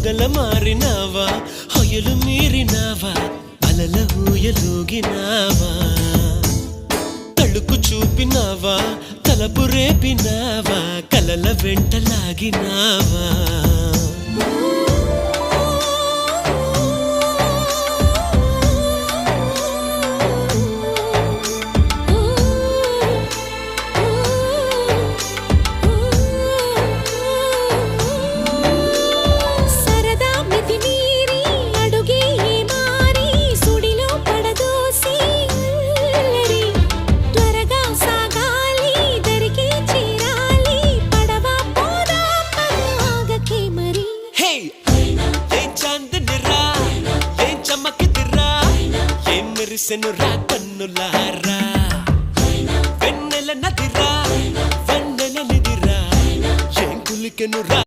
మొగల మారినావా హొయలు మీరినావా అలల ఊయలూగినావా తళుకు చూపినావా తలపు రేపినావా కలల వెంటలాగినావా మెరిసెనురా కన్నులారా వెన్నెల నదిరా వెన్నెల నిదిరా ఏం కులికెనురా